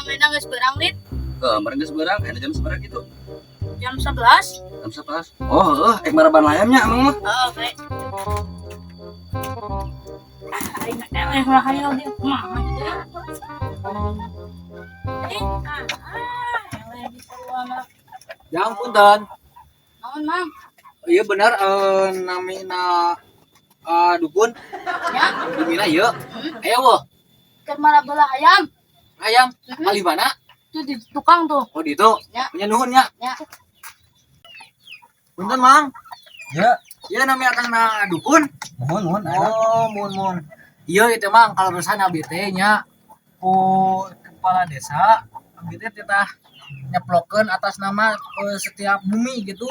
Mang Rina geus beurang dit. Kemarin geus beurang, ada jam seberapa gitu? Jam 11. Jam 11. Oh, maraban layamnya emang mah. Oh, oke. Aing eleh lah hayal dia kumaha gitu ya. Eleh di saluana. Yang punten. Naon, Mang? Iya benar namina dukun. Ya, Dumina ieu. Aya weuh. keur marabelah ayam. Ayam kali mana? Itu di tukang tuh. Oh di itu. Ya. Punya nuhun ya. Ya. Punten, Mang. Ya, Ieu namanya kana dukun. mohon. Oh, mun. Iya itu Mang kalau berusaha abdi teh nya ku kepala desa abdi teh titah nyeplokeun atas nama setiap bumi gitu.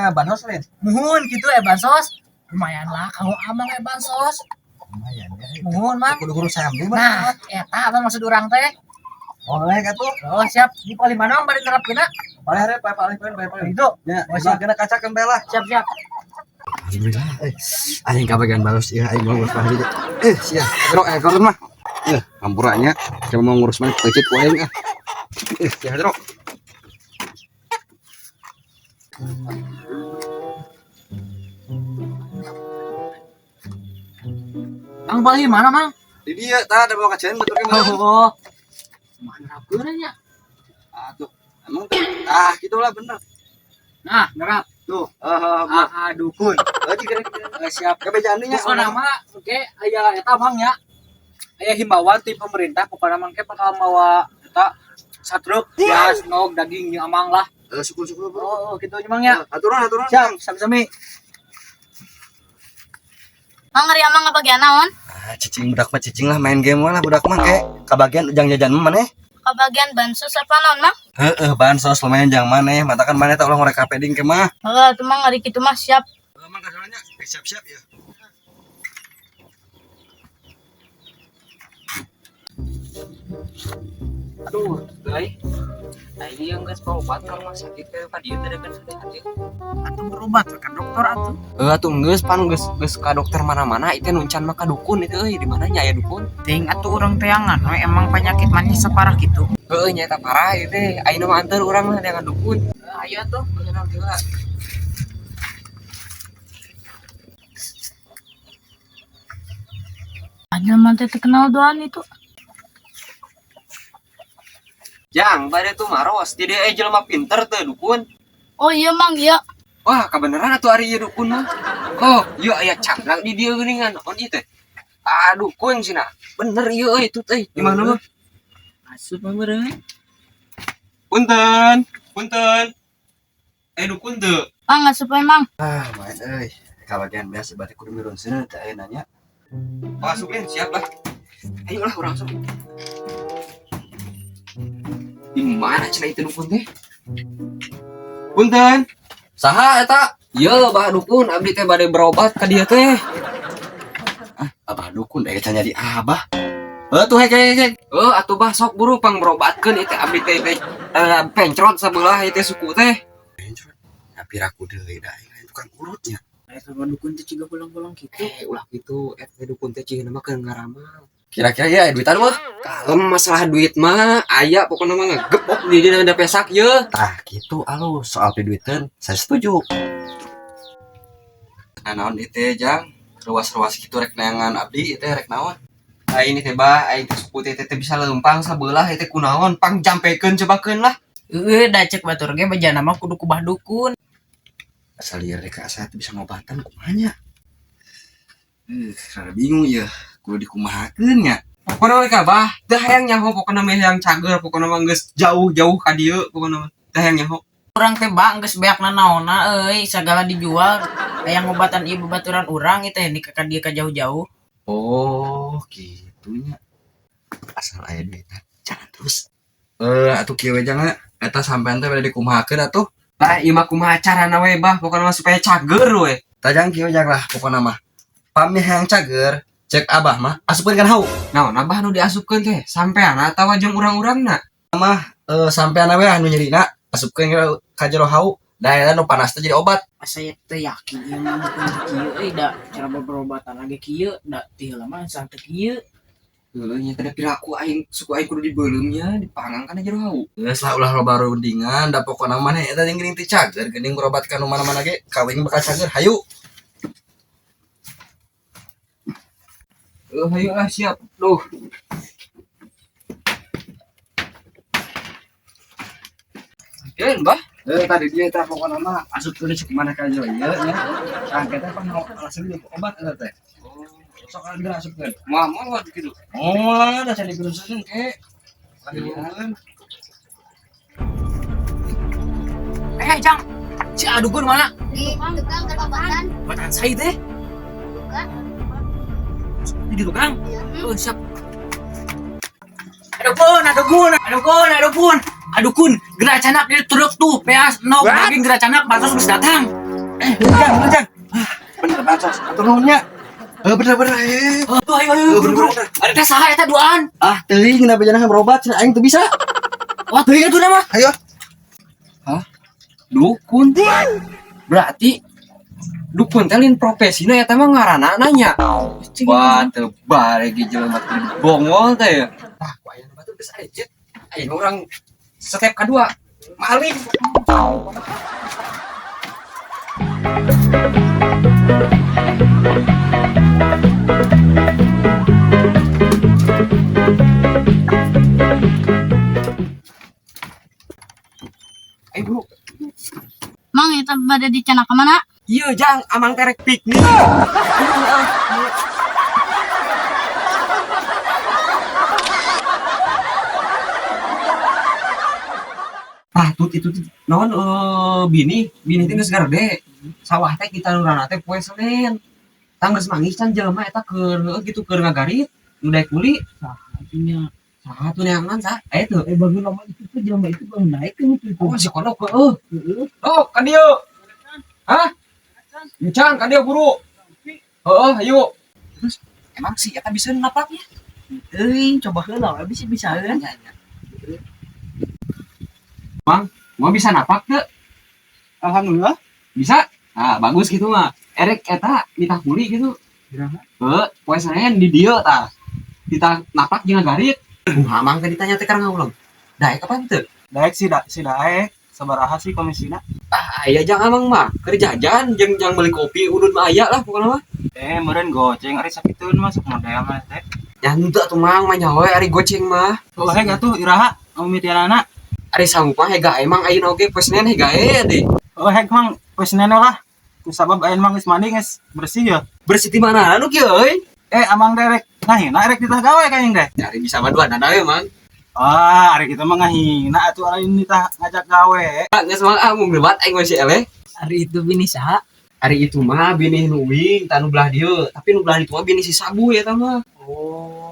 bansos lain. Muhun gitu bansos. Lumayan lah kalau amang bansos. Lumayan ya. Muhun Mang. Kudu guru saya ambil Nah, eta apa maksud urang teh? Oleh atuh. Oh, siap. Di paling mana bari nerapkeuna? Paling hari paling. Itu. Ya, Oh, siap. kena kacakeun bae lah. Siap. Alhamdulillah. Aing kabagian bagus ya aing mau ngurus mah gitu. Sia, ekor mah. Hampuranya coba mau ngurus mah pecet ku aing ah. Sia, Bro. Ang paling mana, Mang? Di dia tah ada bawa kacian betul kan. Oh. Mana nerapkeuna nya? Tuh. Emang gitulah bener. Nah, nerap. Tuh. Dukun. Siap. Kebejaan nya. Pokokna mah oke aya eta Mang ya. Aya himbauan ti pemerintah pokokna mah ke bakal mawa eta satruk beas nog daging jeung amang lah. Syukur bro. Oh, kitu nya Mang ya. Aturan. Siap, sami-sami. Mang ari amang ngabagian naon? Cicing budak mah cicing lah main game lah budak mah kayak kabagian ujang jajan mah maneh. Kabagian bansos apa naon, Mang? Bansos lumayan jang maneh, matakan maneh teh ulah ngorek kapeding ke mah. Heeh, tuh Mang ari kitu mah siap. Mang kasalanya siap-siap ya. Aduh, guys. Nah ini yang guys berobat ke rumah sakit ke tadi itu ada kan sakit. Atau berobat ke dokter atuh. Atuh geus geus ka dokter mana-mana itu nuncan mah ka dukun itu di mana nya aya dukun. Ting atuh urang teangan we emang penyakit manis separah gitu. Heueuh nya eta parah ieu teh. Ayeuna mah anteur urang mah dengan dukun. Ayo tuh, beneran gila. Anjir mah teh terkenal doan itu. Jang bade tuh maros jadi jelema pinter teh dukun. Oh iya Mang, iya. Wah kabeneran atuh ari ieu dukun mah. Oh ieu aya canglang di dieu geuningan on ieu teh. Dukun cenah. Bener ieu itu teh. Di mana mah? Asup mah meureun. Punten. Dukun teu. Mang asup we Mang. Main euy. Kabagian biasa berarti kudu mirun seuneu teh aya nanya. Masukin siap lah. Ayo lah urang sok. Di mana cenah itu dukun teh? Punten. Saha eta? Ieu bah dukun abdi teh bade berobat ka dieu teh. Abah dukun tanya di abah. Tuh hek. Atuh bah sok buru pang berobatkeun ieu teh abdi teh pencrot sabelah ieu teh suku teh. Tapi raku deui da tukang urutnya. Sama dukun teh ciga pulang-pulang gitu. Ulah kitu eta dukun teh cieuna mah keur ngaramal. Kira-kira ya duitan mah. Kalem masalah duit mah aya pokona mah ngegepok di dina pesak ye. Tah gitu alus soal duitan saya setuju. Nah naon ieu teh jang ruas-ruas kitu rek neangan abdi ieu teh rek naon? Ini teh bah aing teh suku teh bisa leumpang sabelah ieu teh kunaon pang jampekeun cobakeun lah. Da cek batur ge bejana mah kudu kubah dukun. Asal liar rek asa bisa ngobatan kumanya. Rada bingung ya, kudu dikumahakeun nya. Pokona mereka bah teu hayang nyaho pokona mah hayang cager pokona mah geus jauh-jauh ka dieu pokona mah teu hayang nyaho. Urang teh bang geus beakna naonna sagala dijual. Aya ngobatan ieu babaturan urang ieu teh di ka dieu ka jauh-jauh. Oh, gitunya. Asal aya duitan jangan terus. Atuh kieu we jangan eta sampean teh bade dikumahakeun atuh. Tah ieu mah kumaha carana we bah pokona mah supaya cager we. Tajang kieu jang lah pokona mah. Pami hayang cager, cek abah mah asupkeun kan hau. Naon abah nu diasupkeun teh sampean atawa jeung urang-urangna? Sampean we anu nyerina asupkeun ka jero hau. Da eta nu panas teh jadi obat. Saya teh yakin ieu mah dukun teh kieu da cara berobatan lagi kieu da ti heula mah sang teh kieu. Nya tadi pira aku aing suku aing kudu dibeuleunya dipangang kana jero hau. Geus lah ulah loba rundingan da pokona maneh eta geuning ti cager geuning merobatkan nu mana-mana ge kawing bakal cager hayu. Hayu lah siap. Duh. Keun bah. Tadi dia eta pokona mah asup teh cek mana ka ieu nya. Nah kita pan alasan di obat eta teh. Sok geura asupkeun. Mah kitu. Oh, da cari gerusakeun ke. Adian. Jang, si Adukun mana? Di tukang kerobatan. Batan saya teh. Bukan. Di tukang. Iya. Oh, siap. Adukun, gerak canak di truk tuh, peas, no, daging gerak canak, batas harus datang. Jang. Bener baca aturnya. Bener-bener Ayo, buru-buru. Ada tes saha eta duaan. Ah, teuing kenapa jangan berobat cenah aing teu bisa. Wah, teuing atuh nama. Ayo. Dukun. Berarti dukun teh lain profesina eta mah ngaranna nanya. Wah, teu bare ge jelema teh bongol teh ya. Tah, ku aya batu geus ajet. Ayeuna urang step kedua maling. Bro. Mang itu pada di Cana kemana? Iya, Jang, amang terek piknik. Tut itu naon bini teh geus gerde. Sawah teh kita nurana teh poe Senen. Tanggeus mangis can jelema eta keur gitu keur ngagarit, nu daek kuli. Atunya. Satu neangan sa, teu. Bagi lama itu tuh jelema itu belum naik kan itu. Oh, si kodok heeh. Oh, ka dieu. Hah? Can, ka dieu buru. Heeh, ayo. Terus emang sih eta bisa napaknya? Coba heula bisa kan. Mau bisa napak teu? Alhamdulillah. Bisa? Ah, bagus gitu mah. Erek eta ditah kuli gitu. Poe Senen di dieu tah. Kita napak jeung garit. Amang teh ditanya teh karang ulang. Daek kapan teu? Daek si daek sabaraha sih komisina. Aya jang amang mah keur jajan jeung jang beli kopi udud mah aya lah pokona mah. Meureun goceng ari sakitun mah sok model mah teh. Ya henteu atuh mang mah nyawa ari goceng mah. Oh hega tuh iraha mimitianana. Ari sanggup mah hega emang ayeuna oge poe Senen hega deh. Oh heg mang pesnen lah. Kusabab ayeuna mang geus mandi geus bersih ya. Bersih di mana anu kieu euy? Amang derek ngahina erek ditah gawe kayang deh. Ari bisa maduan we mang. Ari kita mah ngahina atuh ari ditah ngajak gawe. Geus mah mung debat aing masih eleh. Ari itu bini saha? Ari itu mah bini nuwing tanu belah dieu, tapi nu belah ditu mah bini si Sabu eta mah. Oh.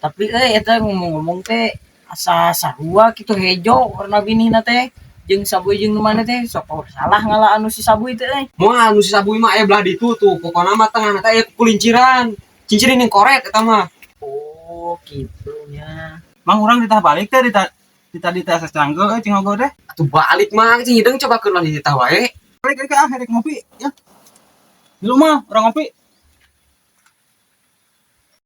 Tapi eta ngomong-ngomong teh asa sarua kitu hejo warna binihna teh jeung Sabu jeung mana teh sok salah ngalah anu si Sabu teh Moal anu si Sabu mah aya belah ditu tuh, pokona mah tengahna teh aya kulinciran. Cincin yang korek eta mah. Oh, kitunya. Mang urang ditah balik teh ditah sacangge cing ogo deh. Atuh balik mah cing hideung coba keun ditah wae. Rek erek ngopi ya. Di rumah orang ngopi.